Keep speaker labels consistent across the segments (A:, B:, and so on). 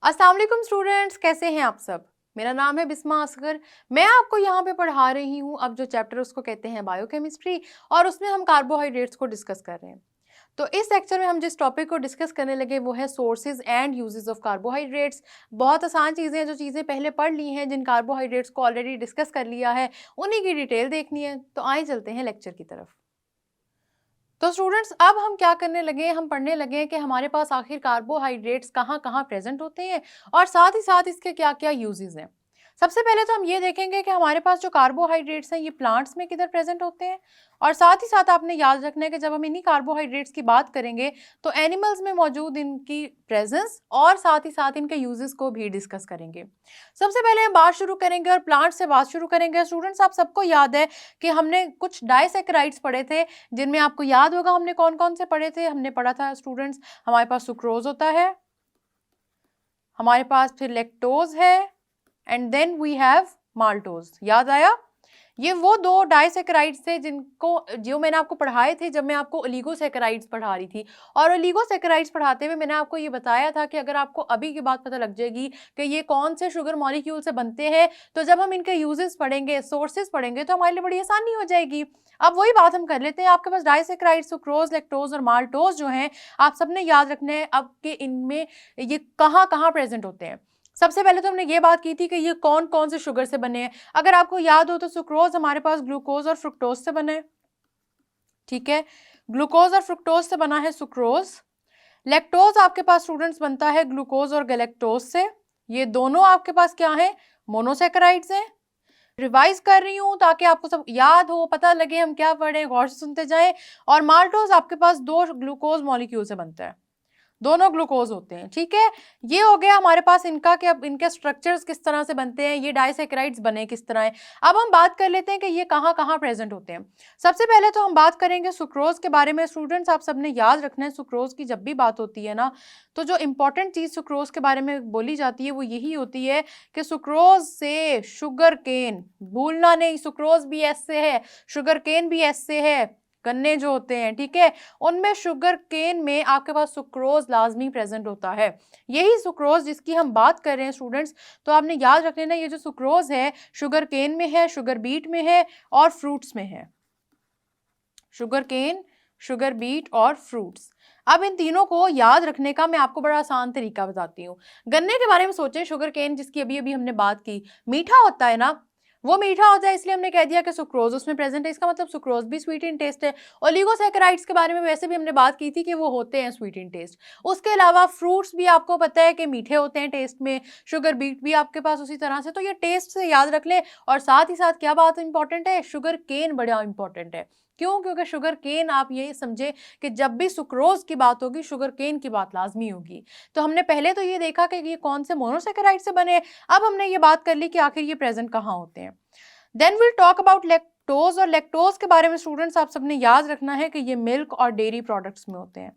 A: अस्सलाम वालेकुम स्टूडेंट्स, कैसे हैं आप सब। मेरा नाम है बिस्मा असगर। मैं आपको यहाँ पे पढ़ा रही हूँ अब जो चैप्टर उसको कहते हैं बायोकेमिस्ट्री, और उसमें हम कार्बोहाइड्रेट्स को डिस्कस कर रहे हैं। तो इस लेक्चर में हम जिस टॉपिक को डिस्कस करने लगे वो है sources and uses of carbohydrates. बहुत आसान चीज़ें हैं, जो चीज़ें पहले पढ़ ली हैं, जिन कार्बोहाइड्रेट्स को ऑलरेडी डिस्कस कर लिया है, उन्हीं की डिटेल देखनी है। तो आइए चलते हैं लेक्चर की तरफ। तो स्टूडेंट्स, अब हम क्या करने लगे, हम पढ़ने लगे कि हमारे पास आखिर कार्बोहाइड्रेट्स कहाँ कहाँ प्रेजेंट होते हैं और साथ ही साथ इसके क्या क्या यूजेस हैं। सबसे पहले तो हम ये देखेंगे कि हमारे पास जो कार्बोहाइड्रेट्स हैं ये प्लांट्स में किधर प्रेजेंट होते हैं, और साथ ही साथ आपने याद रखना है कि जब हम इन्हीं कार्बोहाइड्रेट्स की बात करेंगे तो एनिमल्स में मौजूद इनकी प्रेजेंस और साथ ही साथ इनके यूजेस को भी डिस्कस करेंगे। सबसे पहले हम बात शुरू करेंगे और प्लांट से बात शुरू करेंगे। स्टूडेंट्स, आप सबको याद है कि हमने कुछ डाइसैकेराइड्स पढ़े थे, जिनमें आपको याद होगा हमने कौन कौन से पढ़े थे। हमने पढ़ा था स्टूडेंट्स, हमारे पास सुक्रोज होता है, हमारे पास फिर लैक्टोज है, and then we have maltose. याद आया? ये वो दो डाइसैकेराइड्स थे जो मैंने आपको पढ़ाए थे जब मैं आपको ओलिगोसैकेराइड्स पढ़ा रही थी। और ओलिगोसैकेराइड्स पढ़ाते हुए मैंने आपको ये बताया था कि अगर आपको अभी की बात पता लग जाएगी कि ये कौन से शुगर मॉलिक्यूल से बनते हैं, तो जब हम इनके यूजेस पढ़ेंगे, सोर्सेज पढ़ेंगे, तो हमारे लिए बड़ी आसानी हो जाएगी। अब वही बात हम कर लेते हैं। आपके पास डाइसैकेराइड्स, सुक्रोज, लैक्टोज और माल्टोज जो हैं, आप सबने याद रखना है अब कि इनमें ये कहाँ कहाँ प्रेजेंट होते हैं। सबसे पहले तो हमने ये बात की थी कि ये कौन कौन से शुगर से बने हैं। अगर आपको याद हो तो सुक्रोज हमारे पास ग्लूकोज और फ्रुक्टोज से बने हैं, ठीक है। ग्लूकोज और फ्रुक्टोज से बना है सुक्रोज। लैक्टोज आपके पास स्टूडेंट्स बनता है ग्लूकोज और गैलेक्टोज से। ये दोनों आपके पास क्या है? मोनोसैकेराइड्स हैं। रिवाइज कर रही हूँ ताकि आपको सब याद हो, पता लगे हम क्या पढ़े, गौर से सुनते जाएं। और माल्टोज आपके पास दो ग्लूकोज मॉलिक्यूल से बनता है, दोनों ग्लूकोज होते हैं, ठीक है। ये हो गया हमारे पास इनका कि अब इनके स्ट्रक्चर्स किस तरह से बनते हैं, ये डाइसैकेराइड्स बने किस तरह है। अब हम बात कर लेते हैं कि ये कहाँ कहाँ प्रेजेंट होते हैं। सबसे पहले तो हम बात करेंगे सुक्रोज के बारे में। स्टूडेंट्स, आप सबने याद रखना है, सुक्रोज की जब भी बात होती है ना, तो जो इंपॉर्टेंट चीज सुक्रोज के बारे में बोली जाती है वो यही होती है कि सुक्रोज से शुगर केन, भूलना नहीं, सुक्रोज भी एस से है, शुगर केन भी एस से है, गन्ने जो होते हैं, ठीक है, उनमें शुगर केन में आपके पास सुक्रोज लाजमी प्रेजेंट होता है। यही सुक्रोज जिसकी हम बात कर रहे हैं स्टूडेंट्स, तो आपने याद रख लेना, ये जो सुक्रोज है शुगर केन में है, शुगर बीट में है और फ्रूट्स में है। शुगर केन, शुगर बीट और फ्रूट्स। अब इन तीनों को याद रखने का मैं आपको बड़ा आसान तरीका बताती हूँ। गन्ने के बारे में सोचें, शुगर केन जिसकी अभी अभी हमने बात की, मीठा होता है ना, वो मीठा होता है, इसलिए हमने कह दिया कि सुक्रोज उसमें प्रेजेंट है, इसका मतलब सुक्रोज भी स्वीट इन टेस्ट है। ओलिगोसैकेराइड्स के बारे में वैसे भी हमने बात की थी कि वो होते हैं स्वीट इन टेस्ट। उसके अलावा फ्रूट्स भी आपको पता है कि मीठे होते हैं टेस्ट में, शुगर बीट भी आपके पास उसी तरह से, तो ये टेस्ट से याद रख ले। और साथ ही साथ क्या बात इंपॉर्टेंट है, शुगर केन बड़ा इंपॉर्टेंट है। क्यों? क्योंकि शुगर केन, आप ये समझे कि जब भी सुक्रोज की बात होगी शुगर केन की बात लाजमी होगी। तो हमने पहले तो ये देखा कि ये कौन से मोनोसैकेराइड से बने। अब हमने ये बात कर ली कि आखिर ये प्रेजेंट कहाँ होते हैं। Then will talk about lactose. और लैक्टोज के बारे में स्टूडेंट्स आप सबने याद रखना है कि ये मिल्क और डेयरी प्रोडक्ट्स में होते हैं।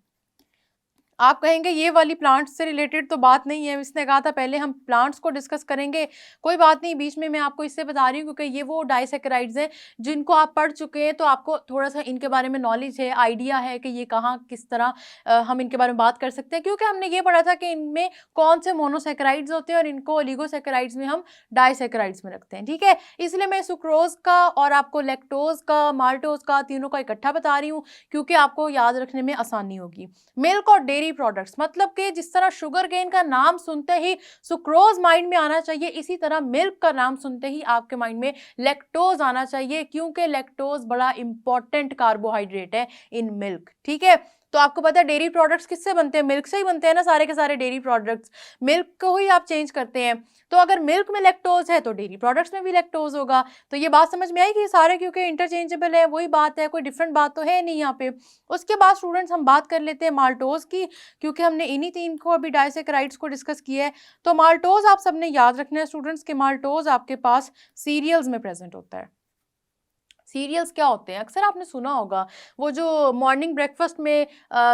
A: आप कहेंगे ये वाली प्लांट्स से रिलेटेड तो बात नहीं है, इसने कहा था पहले हम प्लांट्स को डिस्कस करेंगे। कोई बात नहीं, बीच में मैं आपको इससे बता रही हूँ क्योंकि ये वो डाइसैकेराइड्स हैं जिनको आप पढ़ चुके हैं, तो आपको थोड़ा सा इनके बारे में नॉलेज है, आइडिया है कि ये कहाँ किस तरह हम इनके बारे में बात कर सकते हैं। क्योंकि हमने ये पढ़ा था कि इनमें कौन से मोनोसैकेराइड्स होते हैं और इनको ओलिगोसैकेराइड्स में हम डाइसैकेराइड्स में रखते हैं, ठीक है। इसलिए मैं सुक्रोज का और आपको लैक्टोज का, माल्टोज का, तीनों का इकट्ठा बता रही हूँ क्योंकि आपको याद रखने में आसानी होगी। मिल्क और डेयरी प्रोडक्ट्स, मतलब कि जिस तरह शुगर केन का नाम सुनते ही सुक्रोज माइंड में आना चाहिए, इसी तरह मिल्क का नाम सुनते ही आपके माइंड में लैक्टोज आना चाहिए, क्योंकि लैक्टोज बड़ा इंपॉर्टेंट कार्बोहाइड्रेट है इन मिल्क, ठीक है। तो आपको पता है डेयरी प्रोडक्ट्स किससे बनते हैं? मिल्क से ही बनते हैं ना, सारे के सारे डेयरी प्रोडक्ट्स मिल्क को ही आप चेंज करते हैं। तो अगर मिल्क में लैक्टोज है तो डेयरी प्रोडक्ट्स में भी लैक्टोज होगा। तो ये बात समझ में आई कि ये सारे क्योंकि इंटरचेंजेबल है, वही बात है, कोई डिफरेंट बात तो है नहीं यहाँ पे। उसके बाद स्टूडेंट्स हम बात कर लेते हैं माल्टोज की, क्योंकि हमने इन्हीं तीन को अभी डाइसैकेराइड्स को डिस्कस किया है। तो माल्टोज आप सबने याद रखना है स्टूडेंट्स के माल्टोज आपके पास सीरियल्स में प्रेजेंट होता है। सीरियल्स क्या होते हैं, अक्सर आपने सुना होगा, वो जो मॉर्निंग ब्रेकफास्ट में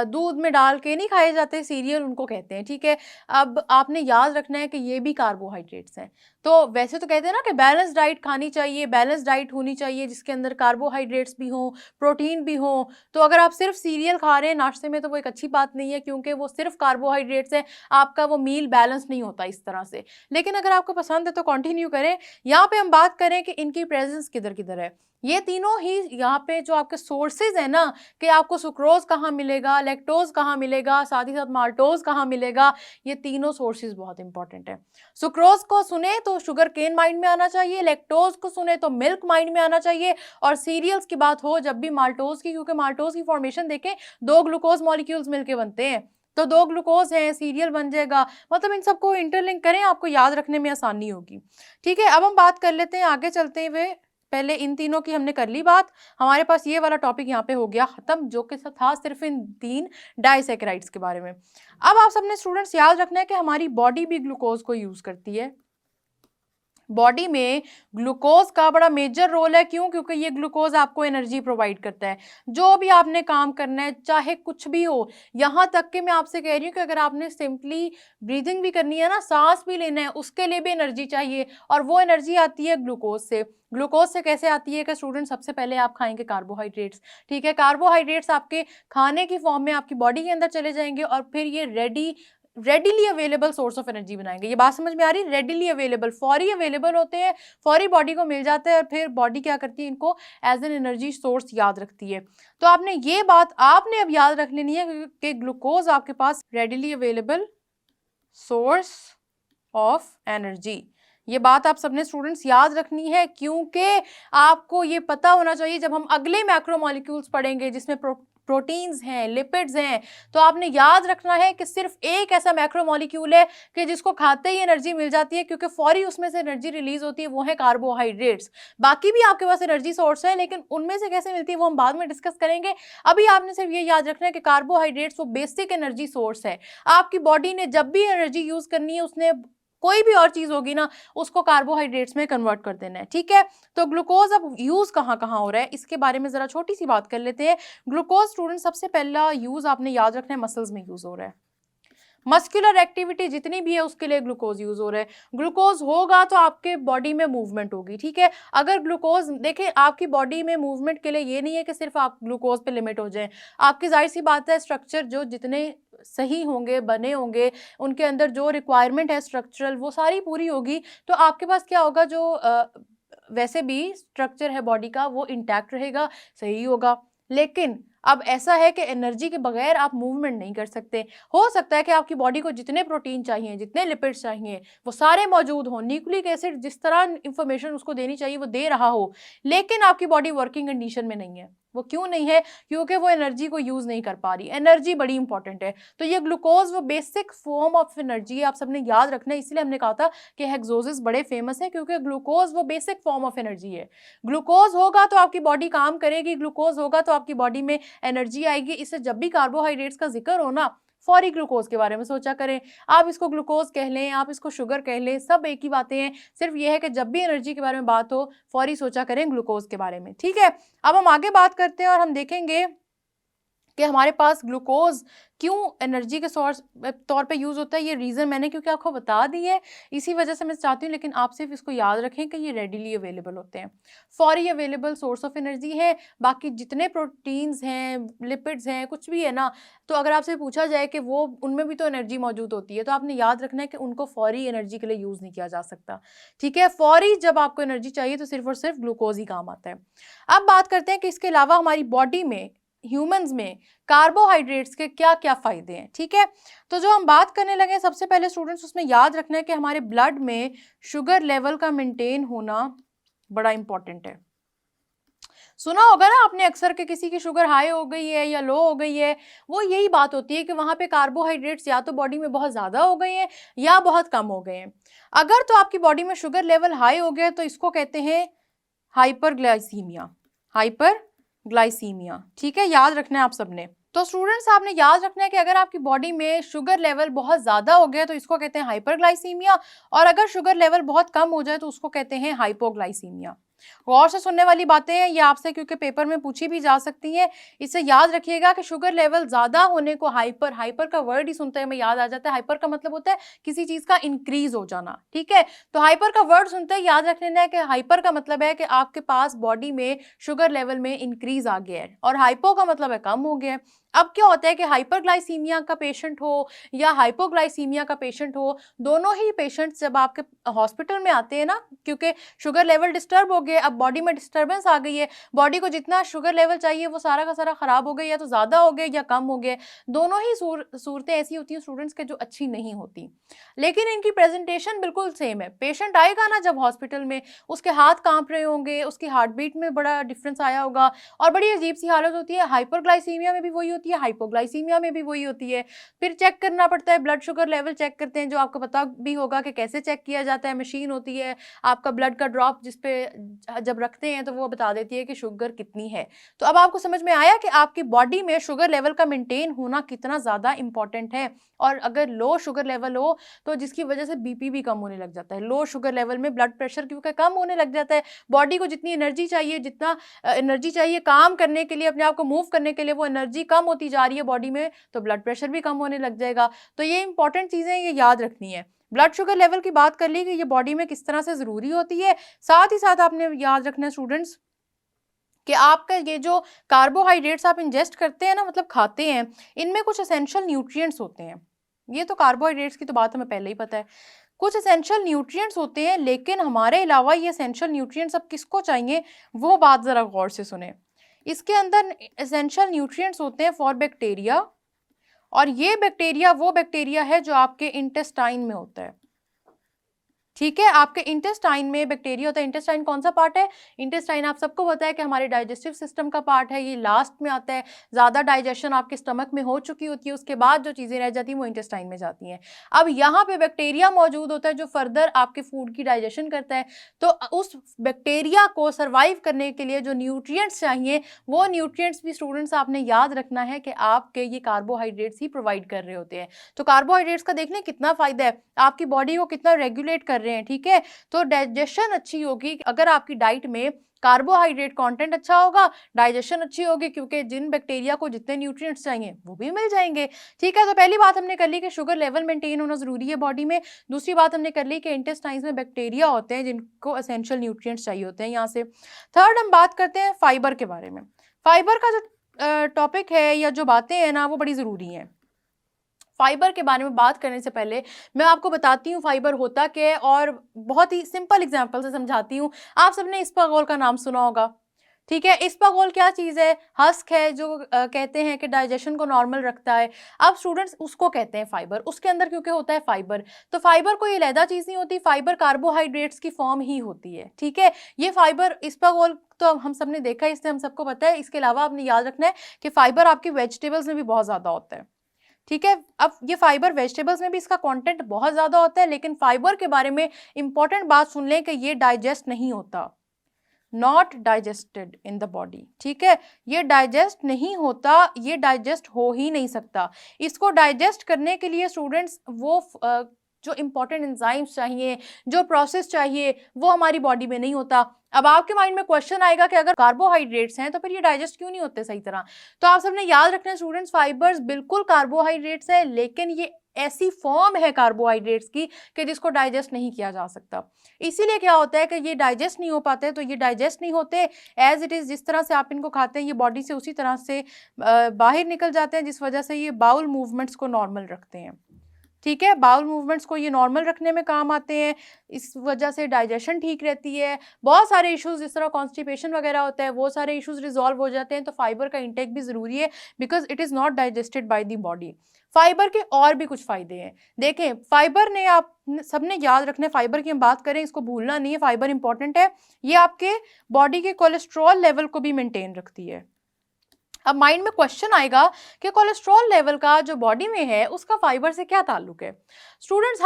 A: दूध में डाल के नहीं खाए जाते सीरियल, उनको कहते हैं, ठीक है। अब आपने याद रखना है कि ये भी कार्बोहाइड्रेट्स हैं। तो वैसे तो कहते हैं ना कि बैलेंस डाइट खानी चाहिए, बैलेंस डाइट होनी चाहिए जिसके अंदर कार्बोहाइड्रेट्स भी हों, प्रोटीन भी हो। तो अगर आप सिर्फ सीरियल खा रहे हैं नाश्ते में तो वो एक अच्छी बात नहीं है, क्योंकि वो सिर्फ कार्बोहाइड्रेट्स है, आपका वो मील बैलेंस नहीं होता इस तरह से। लेकिन अगर आपको पसंद है तो कंटिन्यू करें। यहाँ पे हम बात करें कि इनकी प्रेजेंस किधर किधर है। ये तीनों ही यहाँ पे जो आपके सोर्सेज है ना, कि आपको सुक्रोज कहाँ मिलेगा, लैक्टोज कहाँ मिलेगा, साथ ही साथ माल्टोज कहाँ मिलेगा, ये तीनों सोर्सेज बहुत इंपॉर्टेंट है। सुक्रोज को सुने तो शुगर केन माइंड में आना चाहिए, लैक्टोज को सुने तो मिल्क माइंड में आना चाहिए, और सीरियल्स की बात हो जब भी माल्टोज की, क्योंकि माल्टोज की फॉर्मेशन देखें, 2 ग्लूकोज मॉलिक्यूल्स मिलके बनते हैं, तो 2 ग्लूकोज है, सीरियल बन जाएगा। मतलब इन सबको इंटरलिंक करें, आपको याद रखने में आसानी होगी। ठीक है, अब हम बात कर लेते हैं, आगे चलते हुए पहले इन तीनों की हमने कर ली बात, हमारे पास ये वाला टॉपिक यहाँ पे हो गया खत्म, जो कि था सिर्फ इन 3 डाइसैकेराइड्स के बारे में। अब आप सबने स्टूडेंट्स याद रखना है कि हमारी बॉडी भी ग्लूकोज को यूज करती है। बॉडी में ग्लूकोज का बड़ा मेजर रोल है। क्यों? क्योंकि ये ग्लूकोज आपको एनर्जी प्रोवाइड करता है। जो भी आपने काम करना है, चाहे कुछ भी हो, यहाँ तक कि मैं आपसे कह रही हूँ कि अगर आपने सिंपली ब्रीदिंग भी करनी है ना, सांस भी लेना है, उसके लिए भी एनर्जी चाहिए, और वो एनर्जी आती है ग्लूकोज से। ग्लूकोज से कैसे आती है कि स्टूडेंट, सबसे पहले आप खाएंगे कार्बोहाइड्रेट्स, ठीक है। कार्बोहाइड्रेट्स आपके खाने की फॉर्म में आपकी बॉडी के अंदर चले जाएंगे, और फिर ये readily available source of energy बनाएंगे। ये बात समझ में आ रही है? रेडिली अवेलेबल, फौरी अवेलेबल होते हैं, फौरी बॉडी को मिल जाते हैं, और फिर बॉडी क्या करती है, इनको एज एन एनर्जी सोर्स याद रखती है। तो आपने ये बात आपने अब याद रख लेनी है कि ग्लूकोज आपके पास readily available source of energy. ये बात आप सबने स्टूडेंट्स याद रखनी है, क्योंकि आपको ये पता होना चाहिए जब हम अगले मैक्रोमोलिक्यूल्स पढ़ेंगे जिसमें प्रोटीन्स हैं, लिपिड्स हैं, तो आपने याद रखना है कि सिर्फ एक ऐसा मैक्रोमोलिक्यूल है कि जिसको खाते ही एनर्जी मिल जाती है, क्योंकि फौरी उसमें से एनर्जी रिलीज होती है, वो है कार्बोहाइड्रेट्स। बाकी भी आपके पास एनर्जी सोर्स है, लेकिन उनमें से कैसे मिलती है वो हम बाद में डिस्कस करेंगे। अभी आपने सिर्फ ये याद रखना है कि कार्बोहाइड्रेट्स वो बेसिक एनर्जी सोर्स है। आपकी बॉडी ने जब भी एनर्जी यूज करनी है, उसने कोई भी और चीज होगी ना, उसको कार्बोहाइड्रेट्स में कन्वर्ट कर देना है, ठीक है। तो ग्लूकोज अब यूज कहाँ कहाँ हो रहा है, इसके बारे में जरा छोटी सी बात कर लेते हैं। ग्लूकोज स्टूडेंट सबसे पहला यूज आपने याद रखना है, मसल्स में यूज हो रहा है। मस्कुलर एक्टिविटी जितनी भी है उसके लिए ग्लूकोज यूज हो रहा है। ग्लूकोज होगा तो आपके बॉडी में मूवमेंट होगी, ठीक है। अगर ग्लूकोज, देखें, आपकी बॉडी में मूवमेंट के लिए ये नहीं है कि सिर्फ आप ग्लूकोज पे लिमिट हो जाएं। आपकी जाहिर सी बात है, स्ट्रक्चर जो जितने सही होंगे, बने होंगे, उनके अंदर जो रिक्वायरमेंट है स्ट्रक्चरल, वो सारी पूरी होगी, तो आपके पास क्या होगा, जो वैसे भी स्ट्रक्चर है बॉडी का वो इंटैक्ट रहेगा, सही होगा। लेकिन अब ऐसा है कि एनर्जी के बगैर आप मूवमेंट नहीं कर सकते। हो सकता है कि आपकी बॉडी को जितने प्रोटीन चाहिए, जितने लिपिड्स चाहिए, वो सारे मौजूद हों, न्यूक्लिक एसिड जिस तरह इंफॉर्मेशन उसको देनी चाहिए वो दे रहा हो, लेकिन आपकी बॉडी वर्किंग कंडीशन में नहीं है। वो क्यों नहीं है? क्योंकि वो एनर्जी को यूज नहीं कर पा रही। एनर्जी बड़ी इंपॉर्टेंट है। तो ये ग्लूकोज वो बेसिक फॉर्म ऑफ एनर्जी है, आप सबने याद रखना है। इसलिए हमने कहा था कि हेक्सोसिस बड़े फेमस है, क्योंकि ग्लूकोज वो बेसिक फॉर्म ऑफ एनर्जी है। ग्लूकोज होगा तो आपकी बॉडी काम करेगी, ग्लूकोज होगा तो आपकी बॉडी में एनर्जी आएगी। इससे जब भी कार्बोहाइड्रेट्स का जिक्र हो ना, फौरी ग्लूकोज के बारे में सोचा करें। आप इसको ग्लूकोज कह लें, आप इसको शुगर कह लें, सब एक ही बातें हैं। सिर्फ ये है कि जब भी एनर्जी के बारे में बात हो, फौरी सोचा करें ग्लूकोज के बारे में, ठीक है। अब हम आगे बात करते हैं और हम देखेंगे कि हमारे पास ग्लूकोज क्यों एनर्जी के सोर्स तौर पे यूज़ होता है। ये रीज़न मैंने क्योंकि आपको बता दी है, इसी वजह से मैं चाहती हूँ, लेकिन आप सिर्फ इसको याद रखें कि ये रेडिली अवेलेबल होते हैं, फौरी अवेलेबल सोर्स ऑफ एनर्जी है। बाकी जितने प्रोटीन्स हैं, लिपिड्स हैं, कुछ भी है ना, तो अगर आपसे पूछा जाए कि वो उनमें भी तो एनर्जी मौजूद होती है, तो आपने याद रखना है कि उनको फौरी एनर्जी के लिए यूज़ नहीं किया जा सकता, ठीक है। फौरी जब आपको एनर्जी चाहिए तो सिर्फ और सिर्फ ग्लूकोज ही काम आता है। अब बात करते हैं कि इसके अलावा हमारी बॉडी में, ह्यूमंस में कार्बोहाइड्रेट्स के क्या क्या फायदे हैं, ठीक है। तो जो हम बात करने लगे, सबसे पहले स्टूडेंट्स उसमें याद रखना है कि हमारे ब्लड में शुगर लेवल का मेंटेन होना बड़ा इंपॉर्टेंट है। सुना होगा ना आपने अक्सर कि किसी की शुगर हाई हो गई है या लो हो गई है, वो यही बात होती है कि वहाँ पे कार्बोहाइड्रेट्स या तो बॉडी में बहुत ज़्यादा हो गए हैं या बहुत कम हो गए हैं। अगर तो आपकी बॉडी में शुगर लेवल हाई हो गया तो इसको कहते हैं हाइपरग्लाइसीमिया, हाइपरग्लाइसीमिया, ठीक है, याद रखना है आप सबने। तो स्टूडेंट्स आपने याद रखना है कि अगर आपकी बॉडी में शुगर लेवल बहुत ज़्यादा हो गया तो इसको कहते हैं हाइपरग्लाइसीमिया, और अगर शुगर लेवल बहुत कम हो जाए तो उसको कहते हैं हाइपोग्लाइसीमिया। गौर से सुनने वाली बातें हैं ये आपसे, क्योंकि पेपर में पूछी भी जा सकती हैं। इसे याद रखिएगा कि शुगर लेवल ज़्यादा होने को हाइपर, हाइपर का वर्ड ही सुनते हैं हमें याद आ जाता है। हाइपर का मतलब होता है किसी चीज़ का इंक्रीज हो जाना, ठीक है। तो हाइपर का वर्ड सुनते ही याद रख लेना है कि हाइपर का मतलब है कि आपके पास बॉडी में शुगर लेवल में इंक्रीज आ गया है, और हाइपो का मतलब है कम हो गया है। अब क्या होता है कि हाइपरग्लाइसीमिया का पेशेंट हो या हाइपोग्लाइसीमिया का पेशेंट हो, दोनों ही पेशेंट्स जब आपके हॉस्पिटल में आते हैं ना, क्योंकि शुगर लेवल डिस्टर्ब हो गए, अब बॉडी में डिस्टर्बेंस आ गई है, बॉडी को जितना शुगर लेवल चाहिए वो सारा का सारा खराब हो गया, या तो ज़्यादा हो गया या कम हो गया। दोनों ही सूरतें ऐसी होती हैं स्टूडेंट्स के जो अच्छी नहीं होती, लेकिन इनकी प्रेजेंटेशन बिल्कुल सेम है। पेशेंट आएगा ना जब हॉस्पिटल में, उसके हाथ कांप रहे होंगे, उसकी हार्ट बीट में बड़ा डिफरेंस आया होगा, और बड़ी अजीब सी हालत होती है। हाइपरग्लाइसीमिया में भी वही होती है, हाइपोग्लाइसीमिया में भी वही होती है। फिर चेक करना पड़ता है, ब्लड शुगर लेवल चेक करते हैं, जो आपको पता भी होगा कि कैसे चेक किया जाता है। मशीन होती है, आपका ब्लड का ड्रॉप जिस पे जब रखते हैं तो वो बता देती है कि शुगर कितनी है। तो अब आपको समझ में आया कि आपकी बॉडी में शुगर लेवल का मेंटेन होना कितना ज़्यादा इंपॉर्टेंट है। और अगर लो शुगर लेवल हो तो जिसकी वजह से बीपी भी कम होने लग जाता है। लो शुगर लेवल में ब्लड प्रेशर क्योंकि कम होने लग जाता है, बॉडी को जितनी एनर्जी चाहिए, जितना एनर्जी चाहिए काम करने के लिए, अपने आप को मूव करने के लिए, वो एनर्जी कम होती जा रही है बॉडी में, तो ब्लड प्रेशर भी कम होने लग जाएगा। तो ये इंपॉर्टेंट चीज़ें ये याद रखनी है। ब्लड शुगर लेवल की बात कर ली कि ये बॉडी में किस तरह से ज़रूरी होती है। साथ ही साथ आपने याद रखना है स्टूडेंट्स कि आपका ये जो कार्बोहाइड्रेट्स आप इंजेस्ट करते हैं ना, मतलब खाते हैं, इनमें कुछ एसेंशियल न्यूट्रिएंट्स होते हैं। ये तो कार्बोहाइड्रेट्स की तो बात हमें पहले ही पता है, कुछ एसेंशियल न्यूट्रिएंट्स होते हैं, लेकिन हमारे अलावा ये एसेंशियल न्यूट्रिएंट्स अब किसको चाहिए वो बात ज़रा गौर से सुने। इसके अंदर एसेंशियल न्यूट्रिएंट्स होते हैं फॉर बैक्टीरिया, और ये बैक्टीरिया वो बैक्टीरिया है जो आपके इंटेस्टाइन में होता है, ठीक है। आपके इंटेस्टाइन में बैक्टीरिया होता है। इंटेस्टाइन कौन सा पार्ट है? इंटेस्टाइन आप सबको पता है कि हमारे डाइजेस्टिव सिस्टम का पार्ट है, ये लास्ट में आता है। ज़्यादा डाइजेशन आपके स्टमक में हो चुकी होती है, उसके बाद जो चीज़ें रह जाती हैं वो इंटेस्टाइन में जाती हैं। अब यहाँ पे बैक्टीरिया मौजूद होता है जो फर्दर आपके फूड की डाइजेशन करता है। तो उस बैक्टीरिया को सर्वाइव करने के लिए जो न्यूट्रिएंट्स चाहिए, वो न्यूट्रिएंट्स भी स्टूडेंट्स आपने याद रखना है कि आपके ये कार्बोहाइड्रेट्स ही प्रोवाइड कर रहे होते हैं। तो कार्बोहाइड्रेट्स का देखने कितना फ़ायदा है, आपकी बॉडी को कितना रेगुलेट कर रहे हैं, ठीक है। तो डाइजेशन अच्छी होगी अगर आपकी डाइट में कार्बोहाइड्रेट कंटेंट अच्छा होगा, डाइजेशन अच्छी होगी, क्योंकि जिन बैक्टीरिया को जितने न्यूट्रिएंट्स चाहिए वो भी मिल जाएंगे, ठीक है। तो पहली बात हमने कर ली कि शुगर लेवल मेंटेन होना जरूरी है बॉडी में। दूसरी बात हमने कर ली कि इंटेस्टाइन्स में बैक्टीरिया होते हैं जिनको एसेंशियल न्यूट्रिएंट्स चाहिए होते हैं। यहाँ से थर्ड हम बात करते हैं फाइबर के बारे में। फाइबर का जो टॉपिक है या जो बातें हैं ना वो बड़ी ज़रूरी हैं। फाइबर के बारे में बात करने से पहले मैं आपको बताती हूँ फाइबर होता क्या है, और बहुत ही सिंपल एग्जांपल से समझाती हूँ। आप सबने इस्पागोल का नाम सुना होगा, ठीक है। इस्पागोल क्या चीज़ है? हस्क है जो कहते हैं कि डाइजेशन को नॉर्मल रखता है। अब स्टूडेंट्स उसको कहते हैं फाइबर, उसके अंदर क्योंकि होता है फाइबर। तो फाइबर कोई अलहदा चीज़ नहीं होती, फाइबर कार्बोहाइड्रेट्स की फॉर्म ही होती है, ठीक है। ये फाइबर इस्पागोल तो हम सब ने देखा है, इससे हम सबको पता है। इसके अलावा आपने याद रखना है कि फाइबर आपकी वेजिटेबल्स में भी बहुत ज़्यादा होता है, ठीक है। अब ये फाइबर वेजिटेबल्स में भी इसका कंटेंट बहुत ज़्यादा होता है, लेकिन फाइबर के बारे में इंपॉर्टेंट बात सुन लें कि ये डाइजेस्ट नहीं होता, not digested in the body, ठीक है। ये डाइजेस्ट नहीं होता, ये डाइजेस्ट हो ही नहीं सकता। इसको डाइजेस्ट करने के लिए स्टूडेंट्स वो जो इंपॉर्टेंट एंजाइम्स चाहिए, जो प्रोसेस चाहिए, वो हमारी बॉडी में नहीं होता। अब आपके माइंड में क्वेश्चन आएगा कि अगर कार्बोहाइड्रेट्स हैं तो फिर ये डाइजेस्ट क्यों नहीं होते सही तरह? तो आप सबने याद रखना है स्टूडेंट्स, फाइबर्स बिल्कुल कार्बोहाइड्रेट्स है, लेकिन ये ऐसी फॉर्म है कार्बोहाइड्रेट्स की कि जिसको डाइजेस्ट नहीं किया जा सकता। इसीलिए क्या होता है कि ये डाइजेस्ट नहीं हो पाते, तो ये डाइजेस्ट नहीं होते एज इट इज़, जिस तरह से आप इनको खाते हैं ये बॉडी से उसी तरह से बाहर निकल जाते हैं, जिस वजह से ये बाउल मूवमेंट्स को नॉर्मल रखते हैं, ठीक है। बाउल मूवमेंट्स को ये नॉर्मल रखने में काम आते हैं, इस वजह से डाइजेशन ठीक रहती है। बहुत सारे इश्यूज जिस तरह कॉन्स्टिपेशन वगैरह होता है वो सारे इश्यूज रिजॉल्व हो जाते हैं। तो फाइबर का इंटेक भी ज़रूरी है because it is not digested by the body. Fibre के और भी कुछ फ़ायदे हैं। देखें, फाइबर ने आप सबने याद रखना है, फाइबर की हम बात करें इसको भूलना नहीं है, फाइबर इंपॉर्टेंट है। ये आपके बॉडी के कोलेस्ट्रॉल लेवल को भी मेंटेन रखती है। अब माइंड में क्वेश्चन आएगा कि कोलेस्ट्रॉल लेवल का जो बॉडी में है उसका फाइबर से क्या ताल्लुक है? स्टूडेंट्स,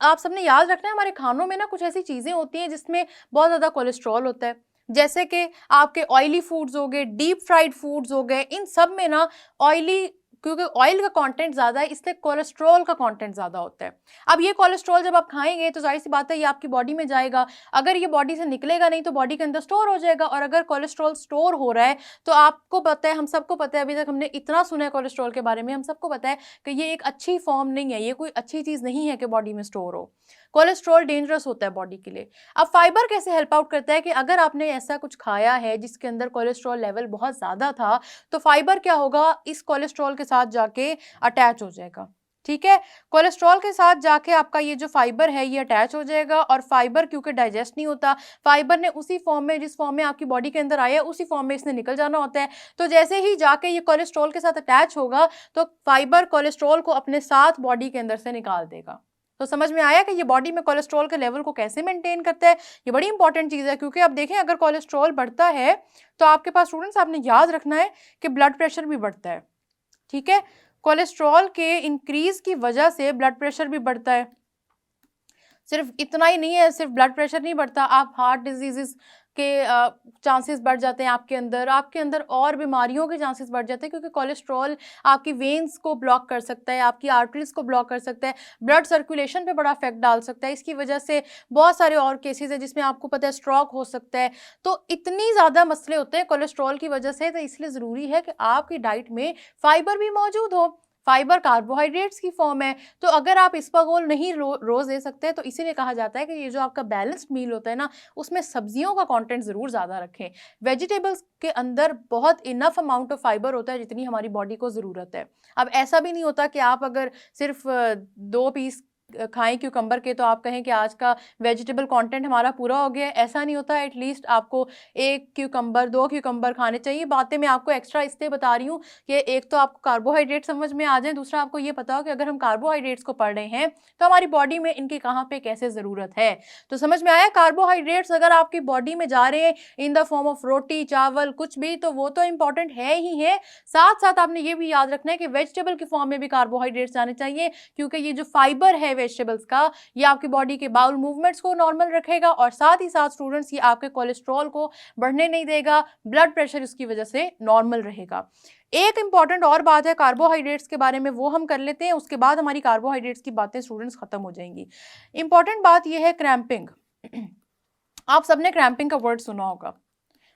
A: आप सबने याद रखना है हमारे खानों में ना कुछ ऐसी चीज़ें होती हैं जिसमें बहुत ज़्यादा कोलेस्ट्रॉल होता है, जैसे कि आपके ऑयली फूड्स हो गए, डीप फ्राइड फूड्स हो गए, इन सब में ना ऑयली क्योंकि ऑयल का कंटेंट ज़्यादा है इसलिए कोलेस्ट्रॉल का कंटेंट ज़्यादा होता है। अब ये कोलेस्ट्रॉल जब आप खाएंगे तो जाहिर सी बात है ये आपकी बॉडी में जाएगा, अगर ये बॉडी से निकलेगा नहीं तो बॉडी के अंदर स्टोर हो जाएगा, और अगर कोलेस्ट्रॉल स्टोर हो रहा है तो आपको पता है, हम सबको पता है, अभी तक हमने इतना सुना है कोलेस्ट्रॉल के बारे में, हम सबको पता है कि ये एक अच्छी फॉर्म नहीं है, ये कोई अच्छी चीज़ नहीं है कि बॉडी में स्टोर हो। कोलेस्ट्रॉल डेंजरस होता है बॉडी के लिए। अब फाइबर कैसे हेल्प आउट करता है कि अगर आपने ऐसा कुछ खाया है जिसके अंदर कोलेस्ट्रॉल लेवल बहुत ज़्यादा था, तो फाइबर क्या होगा, इस कोलेस्ट्रॉल के साथ जाके अटैच हो जाएगा। ठीक है, कोलेस्ट्रॉल के साथ जाके आपका ये जो फाइबर है ये अटैच हो जाएगा, और फाइबर क्योंकि डाइजेस्ट नहीं होता, फाइबर ने उसी फॉर्म में, जिस फॉर्म में आपकी बॉडी के अंदर आया है उसी फॉर्म में इसने निकल जाना होता है। तो जैसे ही जाके ये कोलेस्ट्रॉल के साथ अटैच होगा तो फाइबर कोलेस्ट्रॉल को अपने साथ बॉडी के अंदर से निकाल देगा। तो समझ में आया कि ये बॉडी में कोलेस्ट्रॉल के लेवल को कैसे मेंटेन करता है। ये बड़ी इंपॉर्टेंट चीज़ है, क्योंकि आप देखें अगर कोलेस्ट्रॉल बढ़ता है तो आपके पास स्टूडेंट्स आपने याद रखना है कि ब्लड प्रेशर भी बढ़ता है। ठीक है, कोलेस्ट्रॉल के इंक्रीज की वजह से ब्लड प्रेशर भी बढ़ता है। सिर्फ इतना ही नहीं है, सिर्फ ब्लड प्रेशर नहीं बढ़ता, आप हार्ट डिजीजेस के चांसेस बढ़ जाते हैं आपके अंदर और बीमारियों के चांसेस बढ़ जाते हैं, क्योंकि कोलेस्ट्रॉल आपकी वेन्स को ब्लॉक कर सकता है, आपकी आर्टरीज को ब्लॉक कर सकता है, ब्लड सर्कुलेशन पे बड़ा इफेक्ट डाल सकता है। इसकी वजह से बहुत सारे और केसेस हैं जिसमें आपको पता है स्ट्रोक हो सकता है। तो इतनी ज़्यादा मसले होते हैं कोलेस्ट्रॉल की वजह से, तो इसलिए ज़रूरी है कि आपकी डाइट में फाइबर भी मौजूद हो। फाइबर कार्बोहाइड्रेट्स की फॉर्म है, तो अगर आप इसबगोल नहीं रोज़ दे सकते तो इसीलिए कहा जाता है कि ये जो आपका बैलेंस्ड मील होता है ना, उसमें सब्जियों का कंटेंट ज़रूर ज़्यादा रखें। वेजिटेबल्स के अंदर बहुत इनफ अमाउंट ऑफ फाइबर होता है जितनी हमारी बॉडी को ज़रूरत है। अब ऐसा भी नहीं होता कि आप अगर सिर्फ 2 पीस खाएं क्यूकम्बर के तो आप कहें कि आज का वेजिटेबल कंटेंट हमारा पूरा हो गया है, ऐसा नहीं होता। एटलीस्ट आपको 1 क्यूकम्बर 2 क्यूकम्बर खाने चाहिए। बातें मैं आपको एक्स्ट्रा इसलिए बता रही हूँ कि एक तो आपको कार्बोहाइड्रेट समझ में आ जाए, दूसरा आपको ये पता हो कि अगर हम कार्बोहाइड्रेट्स को पढ़ रहे हैं तो हमारी बॉडी में इनकी कहाँ पे कैसे ज़रूरत है। तो समझ में आया, कार्बोहाइड्रेट्स अगर आपकी बॉडी में जा रहे हैं इन द फॉर्म ऑफ रोटी चावल कुछ भी, तो वो तो इंपॉर्टेंट है ही है। साथ साथ आपने ये भी याद रखना है कि वेजिटेबल की फॉर्म में भी कार्बोहाइड्रेट्स जाने चाहिए, क्योंकि ये जो फाइबर है वेजिटेबल्स का, ये आपकी बॉडी के बाउल मूवमेंट्स को नॉर्मल रखेगा, और साथ ही साथ स्टूडेंट्स ये आपके कोलेस्ट्रॉल को बढ़ने नहीं देगा, ब्लड प्रेशर इसकी वजह से नॉर्मल रहेगा। एक इंपॉर्टेंट और बात है कार्बोहाइड्रेट्स के बारे में, वो हम कर लेते हैं, उसके बाद हमारी कार्बोहाइड्रेट्स की बातें स्टूडेंट्स खत्म हो जाएंगी। इंपॉर्टेंट बात यह है क्रैम्पिंग। आप सबने क्रैम्पिंग का वर्ड सुना होगा,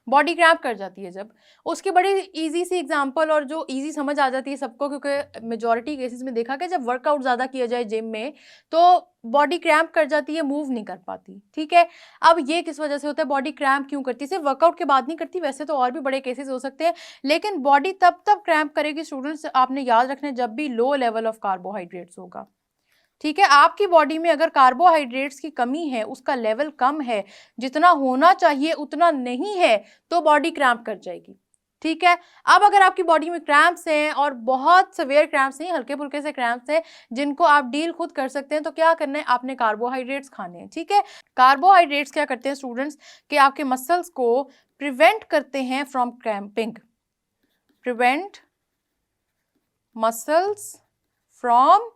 A: बॉडी क्रैम्प कर जाती है जब, उसकी बड़ी इजी सी एग्जांपल और जो इजी समझ आ जाती है सबको, क्योंकि मेजॉरिटी केसेस में देखा कि जब वर्कआउट ज़्यादा किया जाए जिम में तो बॉडी क्रैम्प कर जाती है, मूव नहीं कर पाती। ठीक है, अब ये किस वजह से होता है, बॉडी क्रैम्प क्यों करती है? सिर्फ वर्कआउट के बाद नहीं करती, वैसे तो और भी बड़े केसेस हो सकते हैं, लेकिन बॉडी तब क्रैम्प करेगी स्टूडेंट्स, आपने याद रखना है, जब भी लो लेवल ऑफ कार्बोहाइड्रेट्स होगा। ठीक है, आपकी बॉडी में अगर कार्बोहाइड्रेट्स की कमी है, उसका लेवल कम है, जितना होना चाहिए उतना नहीं है, तो बॉडी क्रैम्प कर जाएगी। ठीक है, अब अगर आपकी बॉडी में क्रैम्प्स हैं और बहुत सवेयर क्रैम्प्स नहीं, हल्के फुल्के से क्रैम्प्स हैं जिनको आप डील खुद कर सकते हैं, तो क्या करना है, आपने कार्बोहाइड्रेट्स खाने हैं। ठीक है, कार्बोहाइड्रेट्स क्या करते हैं स्टूडेंट्स कि आपके मसल्स को प्रिवेंट करते हैं from cramping, prevent muscles from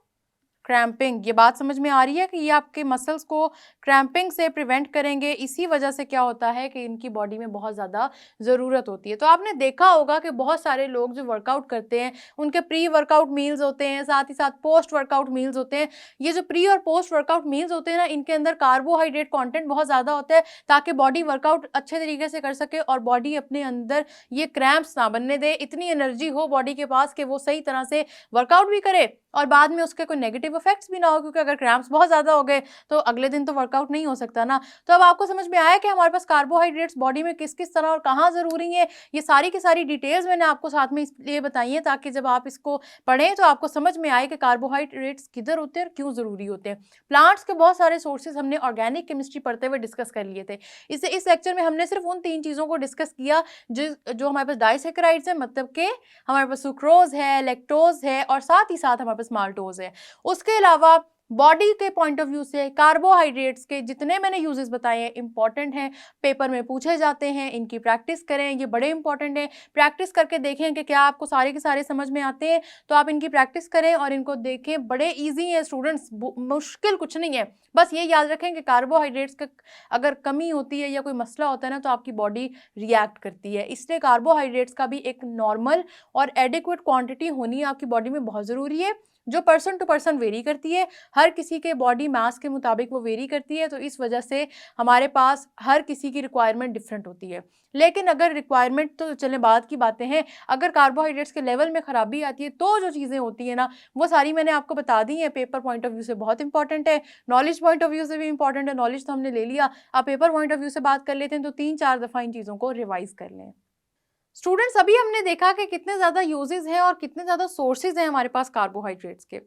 A: cramping. ये बात समझ में आ रही है कि ये आपके मसल्स को क्रैम्पिंग से प्रिवेंट करेंगे। इसी वजह से क्या होता है कि इनकी बॉडी में बहुत ज़्यादा ज़रूरत होती है। तो आपने देखा होगा कि बहुत सारे लोग जो वर्कआउट करते हैं उनके प्री वर्कआउट मील्स होते हैं, साथ ही साथ पोस्ट वर्कआउट मील्स होते हैं। ये जो प्री और पोस्ट वर्कआउट मील्स होते हैं ना, इनके अंदर कार्बोहाइड्रेट कॉन्टेंट बहुत ज़्यादा होता है, ताकि बॉडी वर्कआउट अच्छे तरीके से कर सके और बॉडी अपने अंदर ये क्रैम्प्स ना बनने दे, इतनी एनर्जी हो बॉडी के पास कि वो सही तरह से वर्कआउट भी करे और बाद में उसके कोई नेगेटिव इफेक्ट्स भी ना हो, क्योंकि अगर क्रैम्प्स बहुत ज़्यादा हो गए तो अगले दिन तो वर्कआउट नहीं हो सकता ना। तो अब आपको समझ में आया कि हमारे पास कार्बोहाइड्रेट्स बॉडी में किस किस तरह और कहाँ ज़रूरी है। ये सारी की सारी डिटेल्स मैंने आपको साथ में इसलिए बताई है ताकि जब आप इसको पढ़ें तो आपको समझ में आए कि कार्बोहाइड्रेट्स किधर होते हैं और क्यों ज़रूरी होते हैं। प्लांट्स के बहुत सारे सोर्सेज हमने ऑर्गेनिक केमिस्ट्री पढ़ते हुए डिस्कस कर लिए थे। इस लेक्चर में हमने सिर्फ उन 3 चीज़ों को डिस्कस किया जो हमारे पास डाइसैकेराइड्स है, मतलब कि हमारे पास सुक्रोज है, लैक्टोज है और साथ ही साथ हमारे पास माल्टोज है। उसके अलावा बॉडी के पॉइंट ऑफ व्यू से कार्बोहाइड्रेट्स के जितने मैंने यूजेस बताए हैं इंपॉर्टेंट हैं, पेपर में पूछे जाते हैं, इनकी प्रैक्टिस करें, ये बड़े इंपॉर्टेंट हैं। प्रैक्टिस करके देखें कि क्या आपको सारे के सारे समझ में आते हैं, तो आप इनकी प्रैक्टिस करें और इनको देखें, बड़े ईजी हैं स्टूडेंट्स, मुश्किल कुछ नहीं है। बस ये याद रखें कि कार्बोहाइड्रेट्स का अगर कमी होती है या कोई मसला होता है ना, तो आपकी बॉडी रिएक्ट करती है। इसलिए कार्बोहाइड्रेट्स का भी एक नॉर्मल और एडिक्वेट क्वांटिटी होनी आपकी बॉडी में बहुत ज़रूरी है, जो पर्सन टू पर्सन वेरी करती है, हर किसी के बॉडी मास के मुताबिक वो वेरी करती है। तो इस वजह से हमारे पास हर किसी की रिक्वायरमेंट डिफरेंट होती है। लेकिन अगर रिक्वायरमेंट तो चले बाद की बातें हैं, अगर कार्बोहाइड्रेट्स के लेवल में ख़राबी आती है तो जो चीज़ें होती हैं ना, वो सारी मैंने आपको बता दी हैं। पेपर पॉइंट ऑफ व्यू से बहुत इंपॉर्टेंट है, नॉलेज पॉइंट ऑफ व्यू से भी इंपॉर्टेंट है। नॉलेज तो हमने ले लिया, आप पेपर पॉइंट ऑफ व्यू से बात कर लेते हैं तो 3-4 दफ़ा इन चीज़ों को रिवाइज कर लें। स्टूडेंट्स, अभी हमने देखा कि कितने ज़्यादा यूजेस हैं और कितने ज़्यादा सोर्सेज हैं हमारे पास कार्बोहाइड्रेट्स के।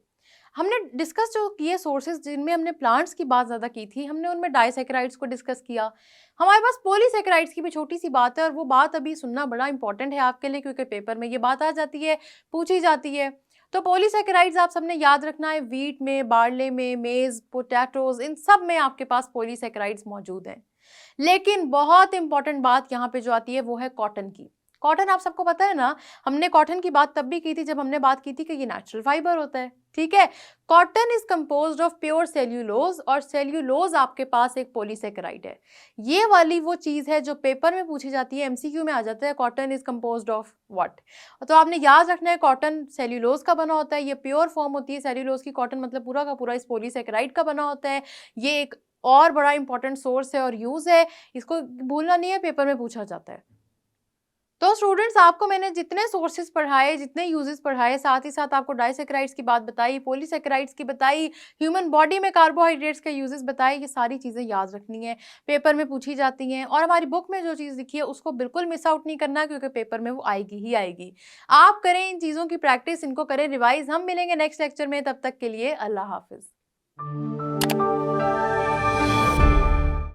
A: हमने डिस्कस जो किए सोर्सेज, जिनमें हमने प्लांट्स की बात ज़्यादा की थी, हमने उनमें डाइसैकेराइड्स को डिस्कस किया। हमारे पास पॉलीसैकेराइड्स की भी छोटी सी बात है, और वो बात अभी सुनना बड़ा इंपॉर्टेंट है आपके लिए, क्योंकि पेपर में ये बात आ जाती है, पूछी जाती है। तो पॉलीसैकेराइड्स आप सबने याद रखना है, वीट में, बार्ले में, मेज़, पोटैटोज, इन सब में आपके पास पॉलीसैकेराइड्स मौजूद हैं। लेकिन बहुत इंपॉर्टेंट बात यहाँ पे जो आती है वो है कॉटन की। कॉटन आप सबको पता है ना, हमने कॉटन की बात तब भी की थी जब हमने बात की थी कि ये नेचुरल फाइबर होता है, ठीक है। Cotton is composed of pure cellulose, और सेल्यूलोज आपके पास एक पॉलीसैकेराइड है। ये वाली वो चीज़ है जो पेपर में पूछी जाती है, एमसीक्यू में आ जाता है, cotton is composed of what. तो आपने याद रखना है, कॉटन सेल्यूलोज का बना होता है, ये प्योर फॉर्म होती है सेल्यूलोज की। कॉटन मतलब पूरा का पूरा इस पॉलीसैकेराइड का बना होता है। ये एक और बड़ा इंपॉर्टेंट सोर्स है और यूज़ है, इसको भूलना नहीं है, पेपर में पूछा जाता है। तो स्टूडेंट्स, आपको मैंने जितने सोर्सेज पढ़ाए, जितने यूजेस पढ़ाए, साथ ही साथ आपको डाइसैकेराइड्स की बात बताई, पॉलीसैकेराइड्स की बताई, ह्यूमन बॉडी में कार्बोहाइड्रेट्स के यूजेस बताए, ये सारी चीज़ें याद रखनी है, पेपर में पूछी जाती हैं। और हमारी बुक में जो चीज़ लिखी है उसको बिल्कुल मिस आउट नहीं करना, क्योंकि पेपर में वो आएगी ही आएगी। आप करें इन चीज़ों की प्रैक्टिस, इनको करें रिवाइज। हम मिलेंगे नेक्स्ट लेक्चर में, तब तक के लिए अल्लाह हाफिज़।